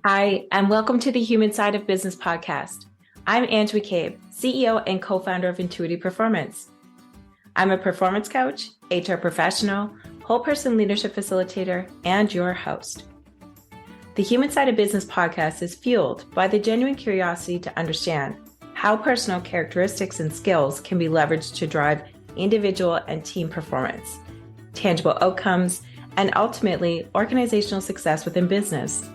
Hi, and welcome to the Human Side of Business podcast. I'm Ange, MacCabe, CEO and co-founder of Intuitive Performance. I'm a performance coach, HR professional, whole person leadership facilitator, and your host. The Human Side of Business podcast is fueled by the genuine curiosity to understand how personal characteristics and skills can be leveraged to drive individual and team performance, tangible outcomes, and ultimately organizational success within business.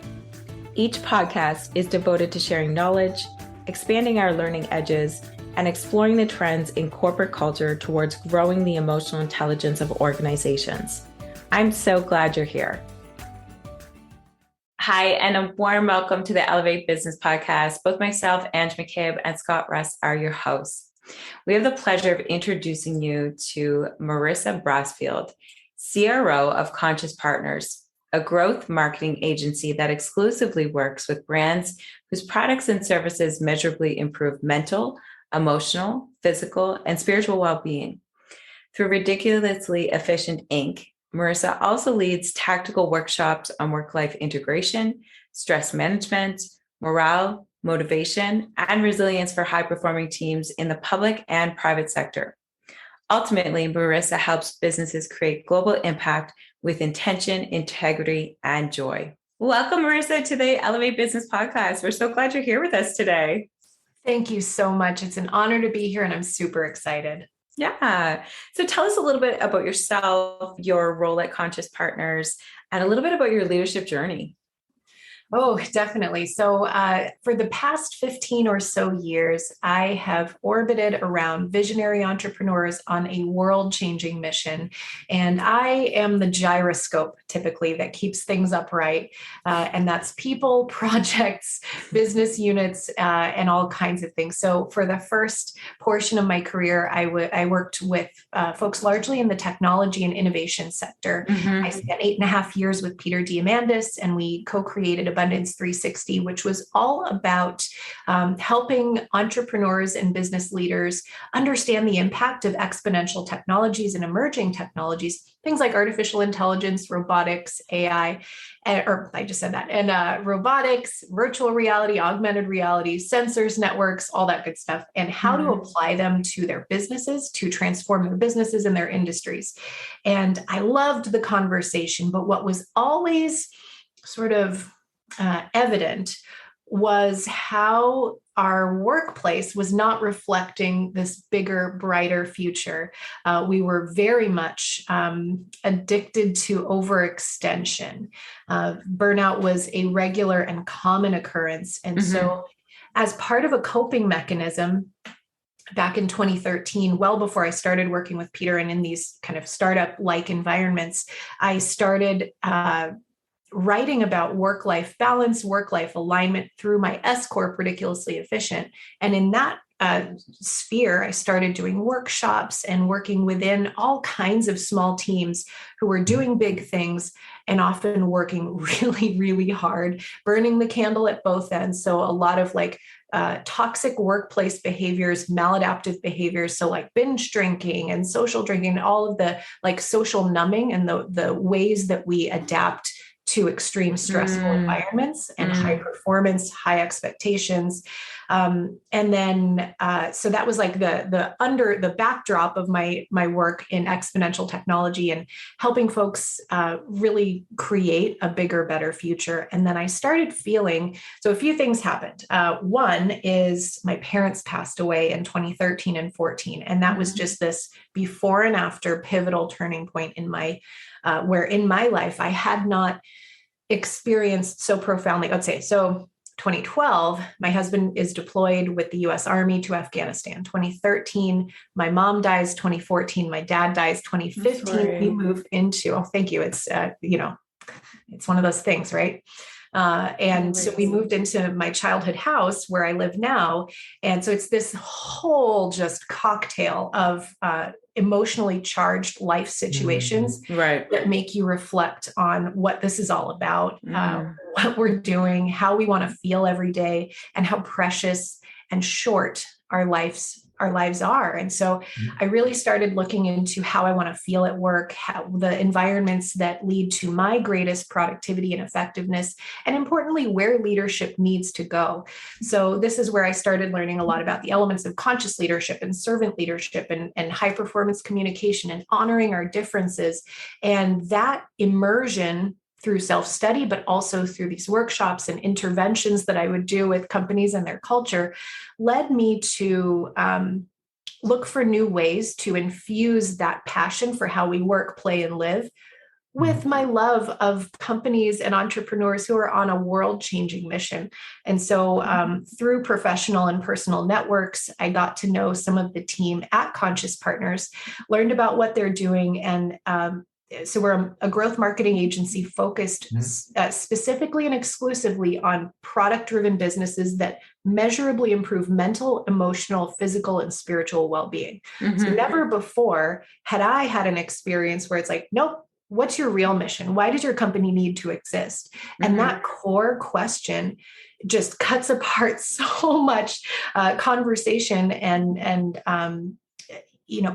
Each podcast is devoted to sharing knowledge, expanding our learning edges, and exploring the trends in corporate culture towards growing the emotional intelligence of organizations. I'm so glad you're here. Hi, and a warm welcome to the Elevate Business Podcast. Both myself, Ange MacCabe, and Scott Russ are your hosts. We have the pleasure of introducing you to Marissa Brassfield, CRO of Conscious Partners, a growth marketing agency that exclusively works with brands whose products and services measurably improve mental, emotional, physical, and spiritual well-being. Through Ridiculously Efficient Inc., Marissa also leads tactical workshops on work-life integration, stress management, morale, motivation, and resilience for high-performing teams in the public and private sector. Ultimately, Marissa helps businesses create global impact with intention, integrity, and joy. Welcome, Marissa, to the Elevate Business Podcast. We're so glad you're here with us today. Thank you so much. It's an honor to be here, and I'm super excited. Yeah. So tell us a little bit about yourself, your role at Conscious Partners, and a little bit about your leadership journey. Oh, definitely. So for the past 15 or so years, I have orbited around visionary entrepreneurs on a world-changing mission. And I am the gyroscope typically that keeps things upright. And that's people, projects, business units, and all kinds of things. So for the first portion of my career, I worked with folks largely in the technology and innovation sector. Mm-hmm. I spent 8.5 years with Peter Diamandis, and we co-created Abundance 360, which was all about helping entrepreneurs and business leaders understand the impact of exponential technologies and emerging technologies, things like artificial intelligence, robotics, AI, robotics, virtual reality, augmented reality, sensors, networks, all that good stuff, and how to apply them to their businesses to transform their businesses and their industries. And I loved the conversation, but what was always sort of evident was how our workplace was not reflecting this bigger, brighter future. We were very much addicted to overextension. Burnout was a regular and common occurrence. And so as part of a coping mechanism, back in 2013, well before I started working with Peter and in these kind of startup-like environments, I started writing about work-life balance, work-life alignment through my S Corp, Ridiculously Efficient. And in that sphere, I started doing workshops and working within all kinds of small teams who were doing big things and often working really, really hard, burning the candle at both ends. So a lot of toxic workplace behaviors, maladaptive behaviors. So like binge drinking and social drinking, all of the social numbing and the ways that we adapt to extreme stressful environments and high performance, high expectations. And then, so that was like the backdrop of my work in exponential technology and helping folks really create a bigger, better future. And then I started feeling, so a few things happened. One is my parents passed away in 2013 and 14. And that was just this before and after pivotal turning point in where in my life, I had not experienced so profoundly, I'd say. So 2012, my husband is deployed with the US Army to Afghanistan. 2013, my mom dies. 2014, my dad dies. 2015, we moved into, oh, thank you. It's, it's one of those things, right? And so we moved into my childhood house where I live now. And so it's this whole just cocktail of emotionally charged life situations that make you reflect on what this is all about, what we're doing, how we want to feel every day, and how precious and short our lives our lives are. And so I really started looking into how I want to feel at work, how the environments that lead to my greatest productivity and effectiveness, and importantly, where leadership needs to go. So this is where I started learning a lot about the elements of conscious leadership and servant leadership and high performance communication and honoring our differences. And that immersion through self-study, but also through these workshops and interventions that I would do with companies and their culture, led me to look for new ways to infuse that passion for how we work, play, and live with my love of companies and entrepreneurs who are on a world-changing mission. And so through professional and personal networks, I got to know some of the team at Conscious Partners, learned about what they're doing, and so we're a growth marketing agency focused specifically and exclusively on product-driven businesses that measurably improve mental, emotional, physical, and spiritual well-being. So never before had I had an experience where it's like, nope, what's your real mission? Why does your company need to exist? And that core question just cuts apart so much conversation and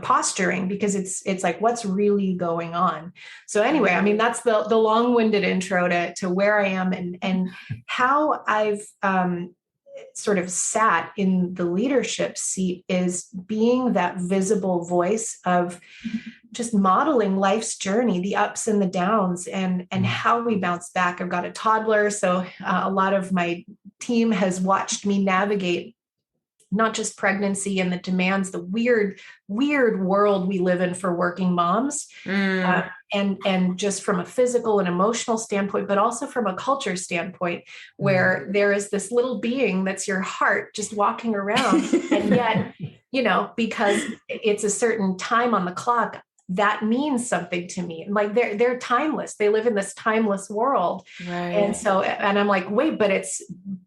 posturing, because it's like, what's really going on? So anyway, I mean, that's the long-winded intro to where I am and how I've sort of sat in the leadership seat is being that visible voice of just modeling life's journey, the ups and the downs, and how we bounce back. I've got a toddler, so a lot of my team has watched me navigate not just pregnancy and the demands, the weird world we live in for working moms, and just from a physical and emotional standpoint, but also from a culture standpoint, where there is this little being that's your heart just walking around, and yet, because it's a certain time on the clock, that means something to me. Like they're timeless. They live in this timeless world. Right. And I'm like, wait, but it's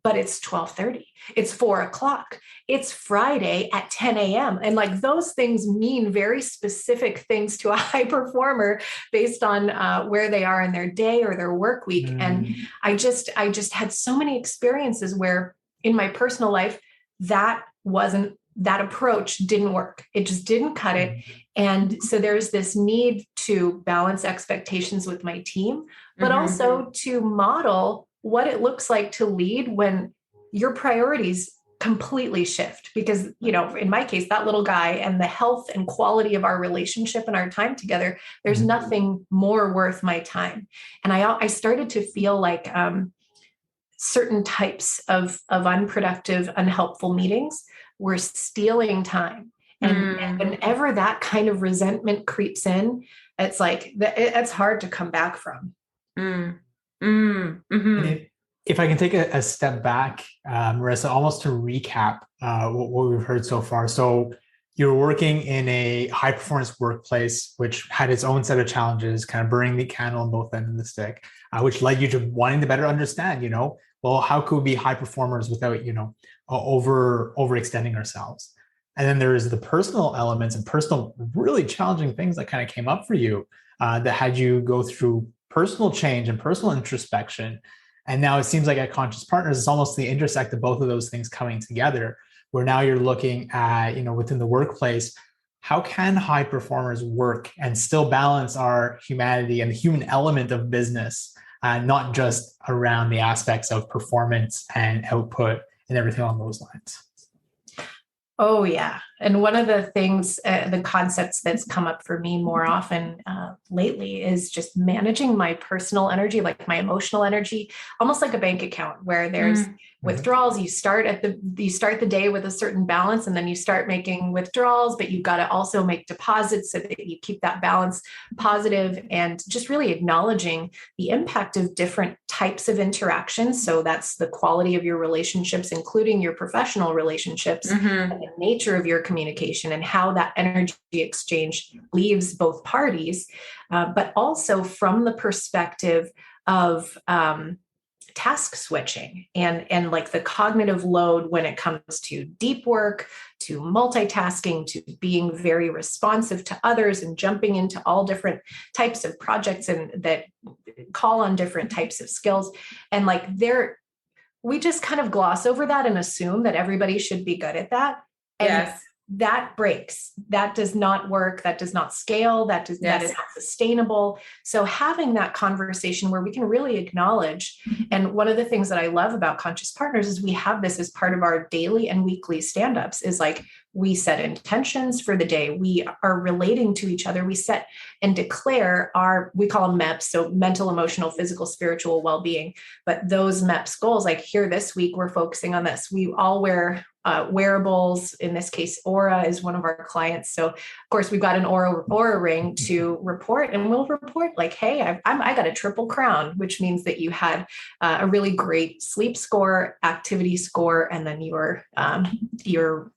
12:30. It's 4:00. It's Friday at 10 a.m. And like those things mean very specific things to a high performer based on where they are in their day or their work week. And I just had so many experiences where in my personal life, that approach didn't work. It just didn't cut it. And so there's this need to balance expectations with my team, but also to model what it looks like to lead when your priorities completely shift. Because, in my case, that little guy and the health and quality of our relationship and our time together, there's nothing more worth my time. And I started to feel like certain types of unproductive, unhelpful meetings were stealing time. And whenever that kind of resentment creeps in, it's like, it's hard to come back from. If I can take a step back, Marissa, almost to recap what we've heard so far. So you're working in a high performance workplace, which had its own set of challenges, kind of burning the candle on both ends of the stick, which led you to wanting to better understand, well, how could we be high performers without, overextending ourselves? And then there's the personal elements and personal, really challenging things that kind of came up for you that had you go through personal change and personal introspection. And now it seems like at Conscious Partners, it's almost the intersect of both of those things coming together, where now you're looking at, within the workplace, how can high performers work and still balance our humanity and the human element of business, not just around the aspects of performance and output and everything along those lines? Oh, yeah. And one of the things, the concepts that's come up for me more often lately is just managing my personal energy, like my emotional energy, almost like a bank account where there's withdrawals. You start the day with a certain balance, and then you start making withdrawals, but you've got to also make deposits so that you keep that balance positive, and just really acknowledging the impact of different types of interactions. So that's the quality of your relationships, including your professional relationships, and the nature of your communication and how that energy exchange leaves both parties, but also from the perspective of task switching and like the cognitive load when it comes to deep work, to multitasking, to being very responsive to others and jumping into all different types of projects and that call on different types of skills. And like we just kind of gloss over that and assume that everybody should be good at that. And that breaks. That does not work. That does not scale. That is not sustainable. So having that conversation where we can really acknowledge, and one of the things that I love about Conscious Partners is we have this as part of our daily and weekly stand-ups, is like we set intentions for the day. We are relating to each other. We set and declare we call them MEPs, so mental, emotional, physical, spiritual well-being. But those MEPs goals, like here this week, we're focusing on this. We all wear wearables. In this case, Aura is one of our clients. So of course we've got an Aura ring to report, and we'll report like, hey, I got a triple crown, which means that you had a really great sleep score, activity score, and then your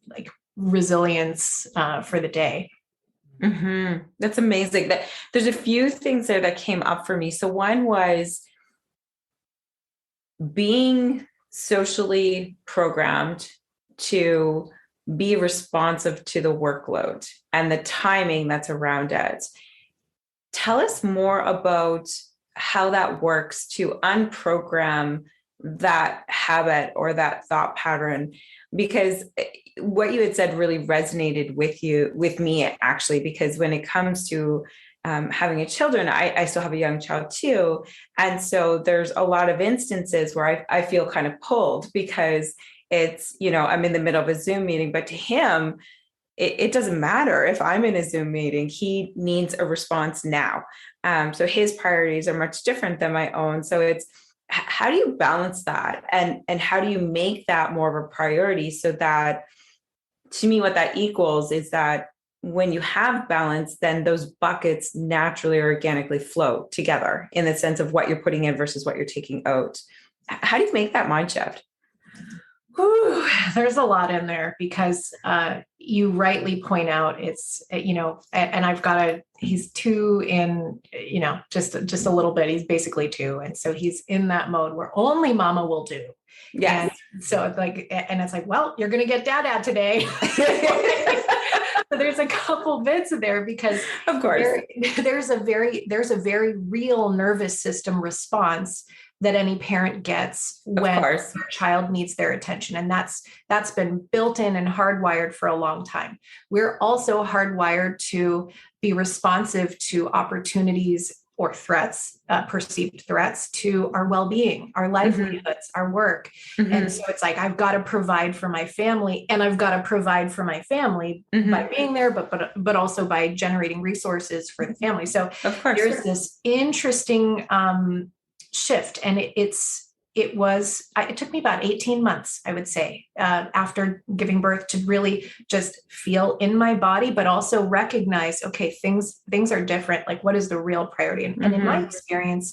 like resilience for the day. Mm-hmm. That's amazing. There's a few things there that came up for me. So one was being socially programmed to be responsive to the workload and the timing that's around it. Tell us more about how that works to unprogram that habit or that thought pattern, because what you had said really resonated with me actually, because when it comes to having children, I still have a young child too. And so there's a lot of instances where I feel kind of pulled because it's, I'm in the middle of a Zoom meeting, but to him, it doesn't matter if I'm in a Zoom meeting. He needs a response now. So his priorities are much different than my own. So it's, how do you balance that? And how do you make that more of a priority so that, to me, what that equals is that when you have balance, then those buckets naturally or organically flow together in the sense of what you're putting in versus what you're taking out. How do you make that mind shift? Ooh, there's a lot in there because you rightly point out it's, and he's 2 in, just a little bit. He's basically 2. And so he's in that mode where only mama will do. Yes. And so it's like, well, you're going to get dad today. So there's a couple bits in there because of course there's a very real nervous system response that any parent gets when their child needs their attention. And that's been built in and hardwired for a long time. We're also hardwired to be responsive to opportunities or threats, perceived threats to our well-being, our livelihoods, our work. Mm-hmm. And so it's like, I've got to provide for my family, and I've got to provide for my family by being there, but also by generating resources for the family. So of course, there's this interesting shift. And it took me about 18 months, I would say, after giving birth to really just feel in my body, but also recognize, okay, things are different. Like, what is the real priority? And in my experience,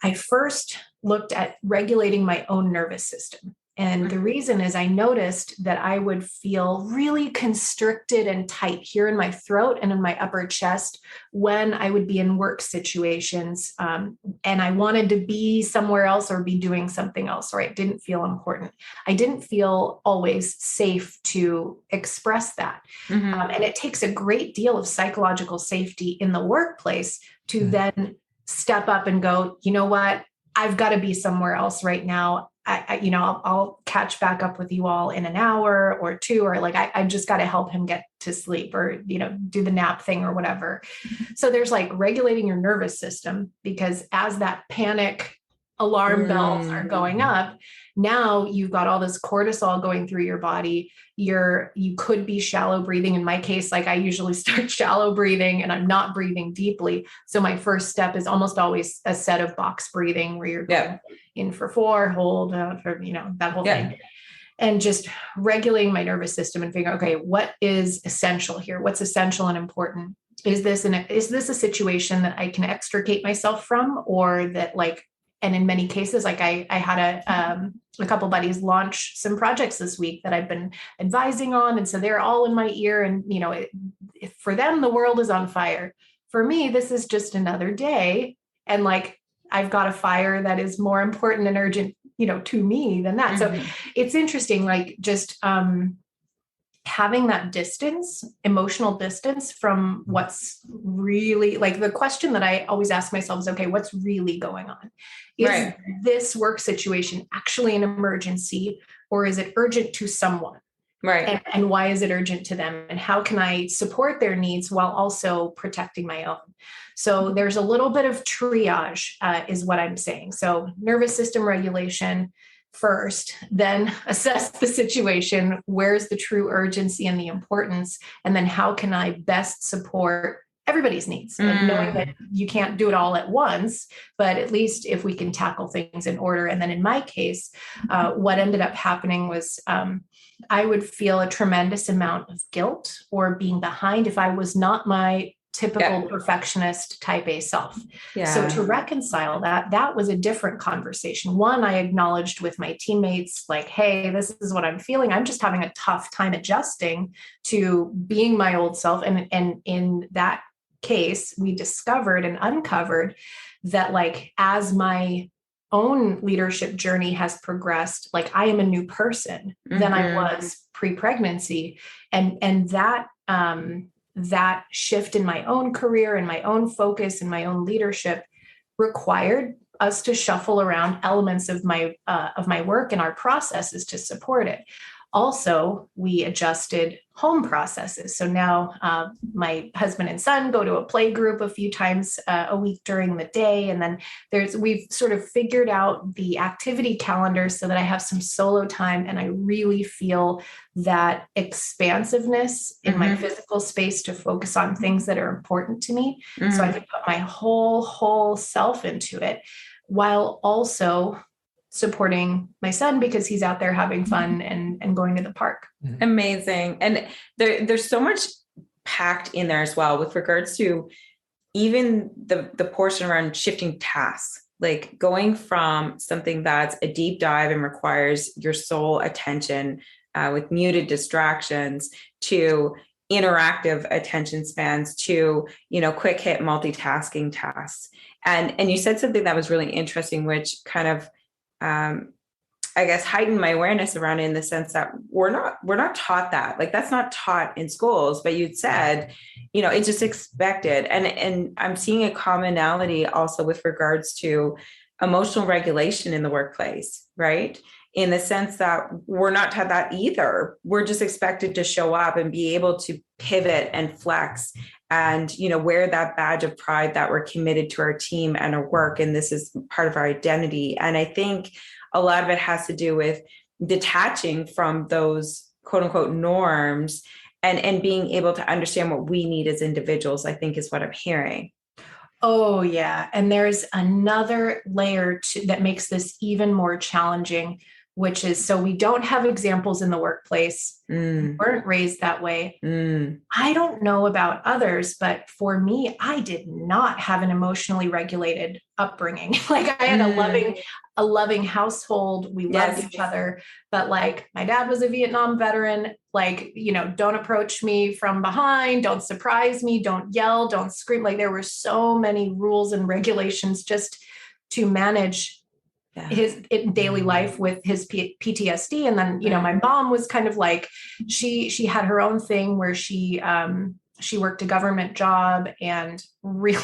I first looked at regulating my own nervous system. And the reason is I noticed that I would feel really constricted and tight here in my throat and in my upper chest when I would be in work situations. And I wanted to be somewhere else or be doing something else, or it didn't feel important. I didn't feel always safe to express that. And it takes a great deal of psychological safety in the workplace to then step up and go, you know what? I've got to be somewhere else right now. I'll catch back up with you all in an hour or 2, or like, I've just got to help him get to sleep or, do the nap thing or whatever. So there's like regulating your nervous system, because as that panic alarm bells are going up, now you've got all this cortisol going through your body. You could be shallow breathing. In my case, like I usually start shallow breathing and I'm not breathing deeply. So my first step is almost always a set of box breathing where you're going in for 4, hold for, that whole thing. And just regulating my nervous system and figuring, okay, what is essential here? What's essential and important? Is this a situation that I can extricate myself from, or that and in many cases, like I had a couple buddies launch some projects this week that I've been advising on. And so they're all in my ear, and, for them, the world is on fire. For me, this is just another day. And I've got a fire that is more important and urgent, to me than that. So it's interesting, just having that distance, emotional distance from what's really the question that I always ask myself is, okay, what's really going on? Is this work situation actually an emergency, or is it urgent to someone? Right. And why is it urgent to them? And how can I support their needs while also protecting my own? So there's a little bit of triage, is what I'm saying. So nervous system regulation first, then assess the situation. Where's the true urgency and the importance? And then how can I best support everybody's needs? And knowing that you can't do it all at once, but at least if we can tackle things in order. And then in my case, what ended up happening was I would feel a tremendous amount of guilt or being behind if I was not my typical perfectionist type A self. So to reconcile that was a different conversation. One, I acknowledged with my teammates, like, hey, this is what I'm feeling. I'm just having a tough time adjusting to being my old self. And in that case, we discovered and uncovered that, like, as my own leadership journey has progressed, like, I am a new person than I was pre-pregnancy. And that shift in my own career and my own focus and my own leadership required us to shuffle around elements of my work and our processes to support it. Also, we adjusted home processes. So now my husband and son go to a play group a few times a week during the day. And then we've sort of figured out the activity calendar so that I have some solo time and I really feel that expansiveness in my physical space to focus on things that are important to me. So I can put my whole self into it while also supporting my son because he's out there having fun and going to the park. Amazing. And there's so much packed in there as well with regards to even the portion around shifting tasks, like going from something that's a deep dive and requires your sole attention with muted distractions to interactive attention spans to, quick hit multitasking tasks. And you said something that was really interesting, which kind of I guess heightened my awareness around it in the sense that we're not taught that. Like, that's not taught in schools, but you'd said, it's just expected. And I'm seeing a commonality also with regards to emotional regulation in the workplace, right? In the sense that we're not taught that either. We're just expected to show up and be able to pivot and flex and, wear that badge of pride that we're committed to our team and our work. And this is part of our identity. And I think a lot of it has to do with detaching from those quote unquote norms and being able to understand what we need as individuals, I think is what I'm hearing. Oh, yeah. And there's another layer that makes this even more challenging, which is, so we don't have examples in the workplace. We weren't raised that way. I don't know about others, but for me, I did not have an emotionally regulated upbringing. Like, I had a loving household. We loved each other, but like, my dad was a Vietnam veteran. Like, don't approach me from behind, don't surprise me, don't yell, don't scream. Like, there were so many rules and regulations just to manage his daily life with his PTSD. And then, my mom was kind of like, she had her own thing where she worked a government job and really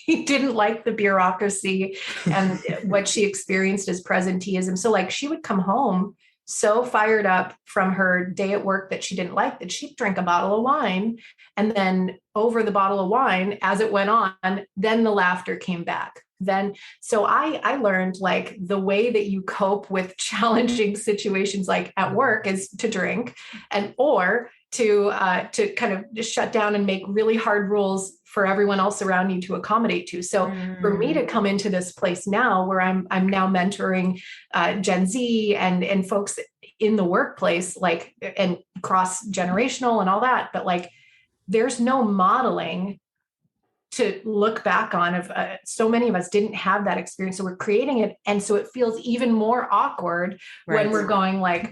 didn't like the bureaucracy and what she experienced as presenteeism. So like, she would come home so fired up from her day at work that she didn't like that she'd drink a bottle of wine. And then over the bottle of wine, as it went on, then the laughter came back. So I learned, like, the way that you cope with challenging situations like at work is to drink or to kind of just shut down and make really hard rules for everyone else around you to accommodate to. So for me to come into this place now where I'm now mentoring Gen Z and folks in the workplace, like, and cross-generational and all that, but like, there's no modeling to look back on of so many of us didn't have that experience. So we're creating it. And so it feels even more awkward when we're going like,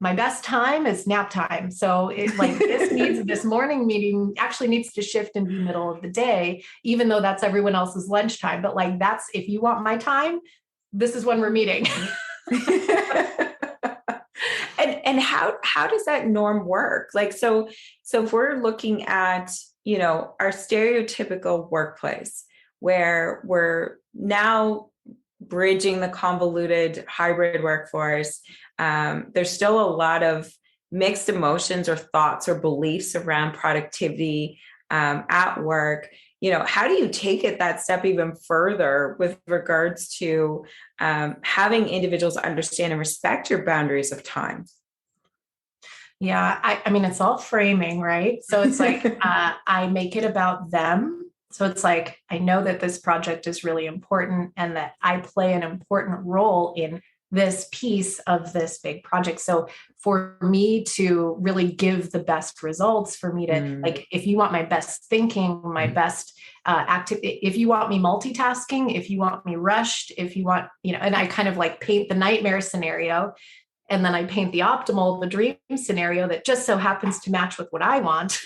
my best time is nap time. So it like this morning meeting actually needs to shift and be middle of the day, even though that's everyone else's lunchtime. But like, that's, if you want my time, this is when we're meeting. And how does that norm work? Like, so if we're looking at, our stereotypical workplace where we're now bridging the convoluted hybrid workforce, there's still a lot of mixed emotions or thoughts or beliefs around productivity at work. How do you take it that step even further with regards to having individuals understand and respect your boundaries of time? Yeah, I mean, it's all framing, right? So it's like I make it about them. So it's like, I know that this project is really important and that I play an important role in this piece of this big project. So for me to really give the best results, for me to like, if you want my best thinking, my best active, if you want me multitasking, if you want me rushed, if you want, and I kind of like paint the nightmare scenario. And then I paint the optimal, the dream scenario that just so happens to match with what I want.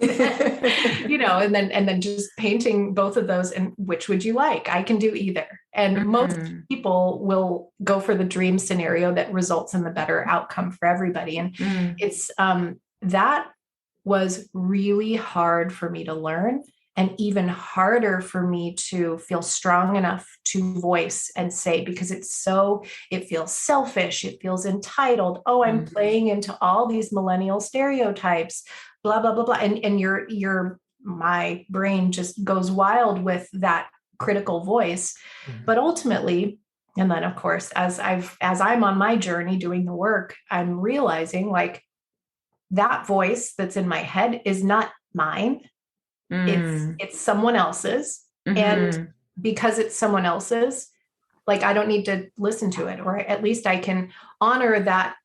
And then just painting both of those, and which would you like? I can do either. And most people will go for the dream scenario that results in the better outcome for everybody. And it's that was really hard for me to learn, and even harder for me to feel strong enough to voice and say, because it feels selfish. It feels entitled. Oh, I'm playing into all these millennial stereotypes, blah, blah, blah, blah. And my brain just goes wild with that critical voice. But ultimately, and then of course, as I'm on my journey doing the work, I'm realizing like that voice that's in my head is not mine. It's someone else's. And because it's someone else's, like, I don't need to listen to it, or at least I can honor that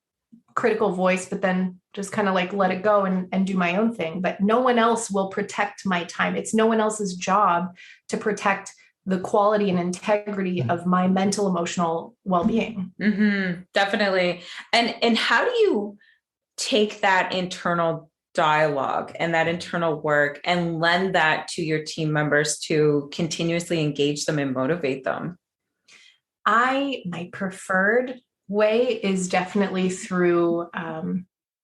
critical voice, but then just kind of like let it go and do my own thing. But no one else will protect my time. It's no one else's job to protect the quality and integrity of my mental, emotional well-being. Definitely. And how do you take that internal dialogue and that internal work and lend that to your team members to continuously engage them and motivate them? My preferred way is definitely through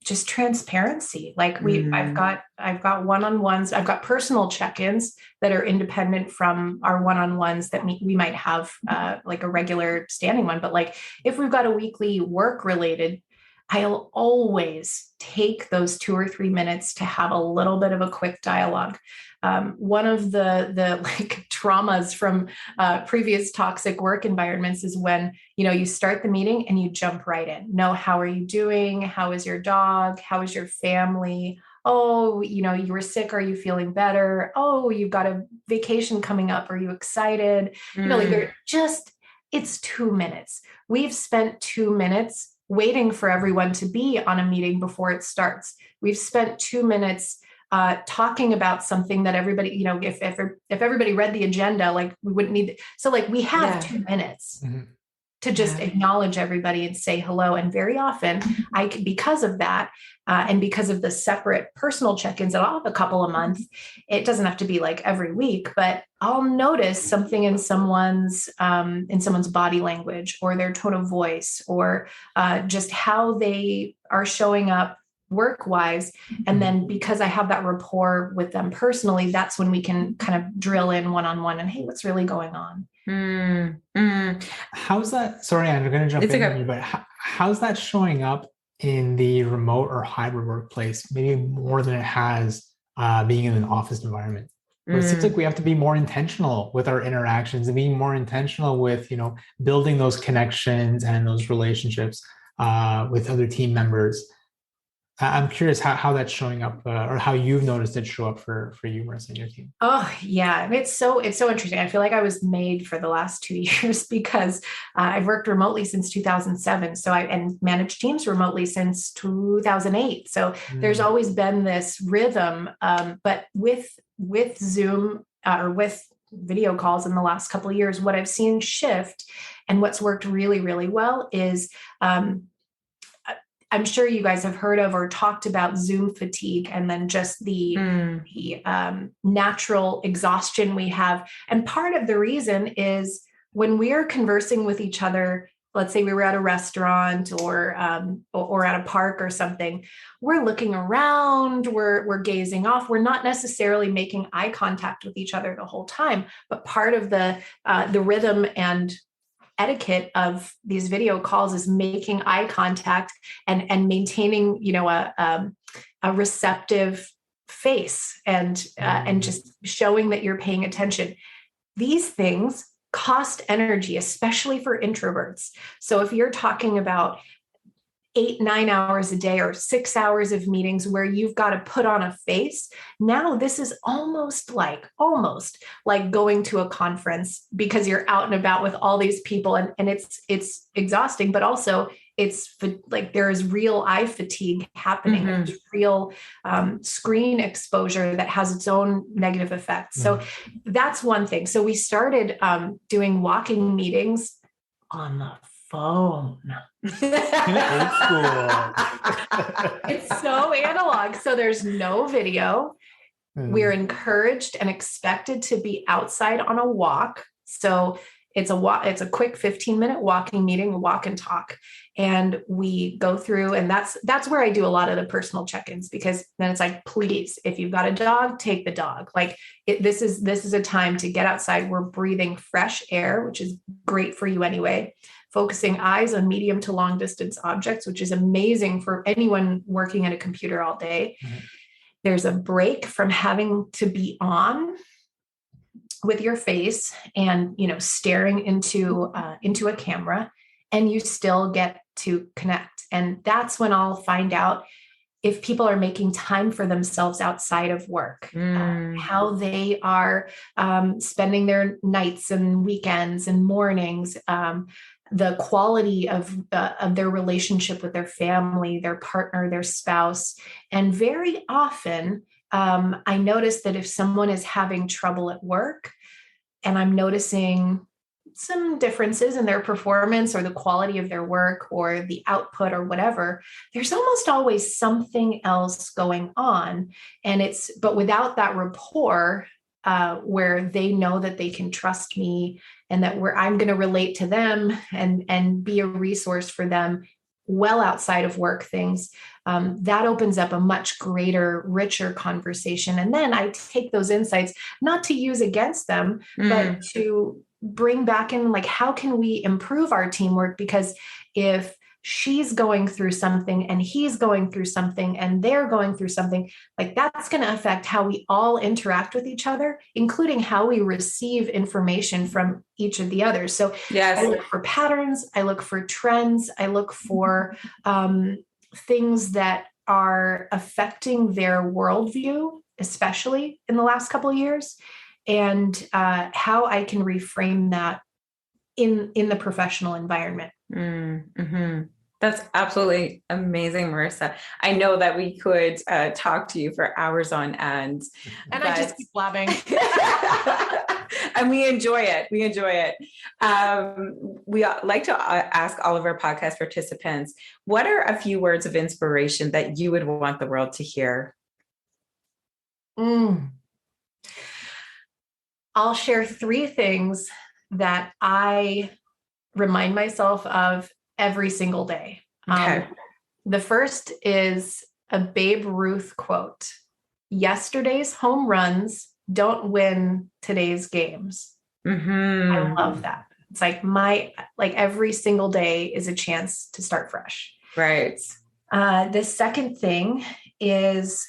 just transparency. Like I've got one-on-ones, I've got personal check-ins that are independent from our one-on-ones that we might have like a regular standing one. But like if we've got a weekly work related, I'll always take those 2 or 3 minutes to have a little bit of a quick dialogue. One of the like traumas from previous toxic work environments is when, you start the meeting and you jump right in. No, how are you doing? How is your dog? How is your family? Oh, you were sick. Are you feeling better? Oh, you've got a vacation coming up. Are you excited? Like they're just, it's 2 minutes. We've spent 2 minutes waiting for everyone to be on a meeting before it starts. We've spent 2 minutes talking about something that everybody, if everybody read the agenda, like we wouldn't need. So like we have 2 minutes to just acknowledge everybody and say hello. And very often because of that, and because of the separate personal check-ins that I'll have a couple a month, it doesn't have to be like every week, but I'll notice something in someone's body language or their tone of voice, or just how they are showing up work-wise. And then because I have that rapport with them personally, that's when we can kind of drill in one-on-one and, hey, what's really going on? How's that? Sorry, I'm going to jump in on you, but how's that showing up in the remote or hybrid workplace, maybe more than it has being in an office environment? Where it seems like we have to be more intentional with our interactions and being more intentional with, building those connections and those relationships with other team members. I'm curious how that's showing up, or how you've noticed it show up for you, Marissa, and your team. Oh yeah, it's so interesting. I feel like I was made for the last 2 years because I've worked remotely since 2007. So and managed teams remotely since 2008. So there's always been this rhythm, but with Zoom or with video calls in the last couple of years, what I've seen shift and what's worked really, really well is I'm sure you guys have heard of or talked about Zoom fatigue, and then just the natural exhaustion we have. And part of the reason is when we're conversing with each other, let's say we were at a restaurant or at a park or something, we're looking around, we're gazing off. We're not necessarily making eye contact with each other the whole time, but part of the rhythm and etiquette of these video calls is making eye contact and maintaining, a receptive face and just showing that you're paying attention. These things cost energy, especially for introverts. So if you're talking about 8-9 hours a day or 6 hours of meetings where you've got to put on a face, now this is almost like going to a conference because you're out and about with all these people, and it's exhausting, but also it's like there is real eye fatigue happening. Mm-hmm. There's real screen exposure that has its own negative effects. So that's one thing. So we started doing walking meetings on the phone. Old school. It's so analog. So there's no video. We're encouraged and expected to be outside on a walk. So it's a quick 15-minute walking meeting, walk and talk. And we go through, and that's where I do a lot of the personal check-ins, because then it's like, please, if you've got a dog, take the dog. Like this is a time to get outside. We're breathing fresh air, which is great for you anyway. Focusing eyes on medium to long distance objects, which is amazing for anyone working at a computer all day. Mm-hmm. There's a break from having to be on with your face and, staring into a camera, and you still get to connect. And that's when I'll find out if people are making time for themselves outside of work, how they are spending their nights and weekends and mornings, the quality of their relationship with their family, their partner, their spouse. And very often, I notice that if someone is having trouble at work and I'm noticing some differences in their performance or the quality of their work or the output or whatever, there's almost always something else going on. But without that rapport, where they know that they can trust me and that I'm going to relate to them and be a resource for them well outside of work things, that opens up a much greater, richer conversation. And then I take those insights, not to use against them, but to bring back in, like, how can we improve our teamwork? Because if she's going through something and he's going through something and they're going through something, like, that's going to affect how we all interact with each other, including how we receive information from each of the others. So yes. I look for patterns, I look for trends, I look for things that are affecting their worldview, especially in the last couple of years, and how I can reframe that in the professional environment. Mm-hmm. That's absolutely amazing, Marissa. I know that we could talk to you for hours on end. And I just keep blabbing. And we enjoy it. We like to ask all of our podcast participants, what are a few words of inspiration that you would want the world to hear? I'll share 3 things that I remind myself of every single day. Okay. The first is a Babe Ruth quote: "Yesterday's home runs don't win today's games." Mm-hmm. I love that. It's like every single day is a chance to start fresh. Right. The second thing is,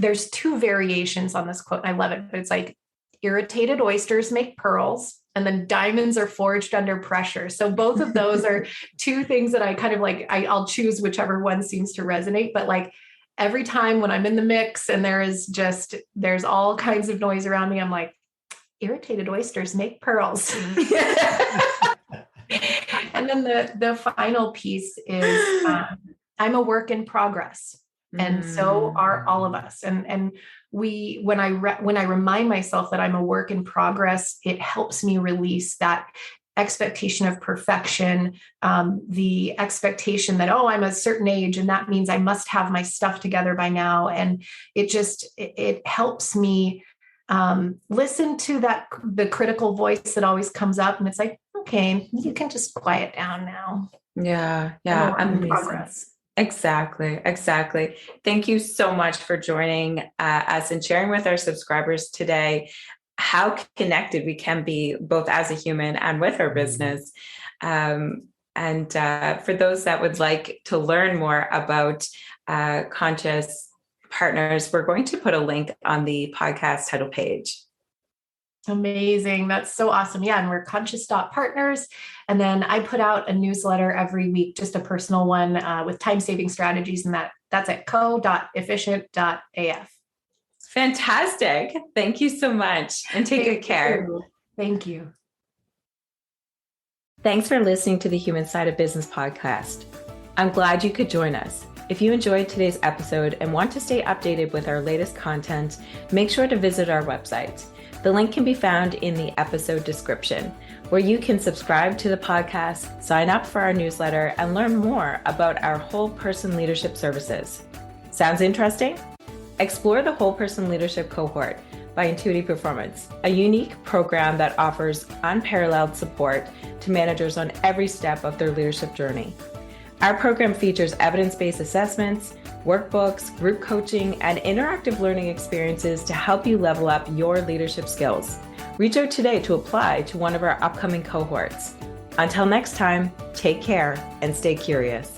there's 2 variations on this quote. I love it, but it's like, irritated oysters make pearls, and then diamonds are forged under pressure. So both of those are 2 things that I kind of like, I'll choose whichever one seems to resonate. But like every time when I'm in the mix and there's all kinds of noise around me, I'm like, irritated oysters make pearls. And then the final piece is, I'm a work in progress. And so are all of us. And when I remind myself that I'm a work in progress, it helps me release that expectation of perfection, the expectation that, I'm a certain age and that means I must have my stuff together by now. And it helps me listen to the critical voice that always comes up, and it's like, okay, you can just quiet down now. Yeah. Progress. Exactly. Thank you so much for joining us and sharing with our subscribers today. how connected we can be both as a human and with our business. And for those that would like to learn more about Conscious Partners, we're going to put a link on the podcast title page. Amazing. That's so awesome. Yeah. And we're conscious.partners. And then I put out a newsletter every week, just a personal one with time-saving strategies. And that's at co.efficient.af. Fantastic. Thank you so much. And take good care. Thank you. Thanks for listening to the Human Side of Business podcast. I'm glad you could join us. If you enjoyed today's episode and want to stay updated with our latest content, make sure to visit our website. The link can be found in the episode description, where you can subscribe to the podcast, sign up for our newsletter, and learn more about our whole person leadership services. Sounds interesting? Explore the Whole Person Leadership Cohort by Intuitive Performance, a unique program that offers unparalleled support to managers on every step of their leadership journey. Our program features evidence-based assessments, workbooks, group coaching, and interactive learning experiences to help you level up your leadership skills. Reach out today to apply to one of our upcoming cohorts. Until next time, take care and stay curious.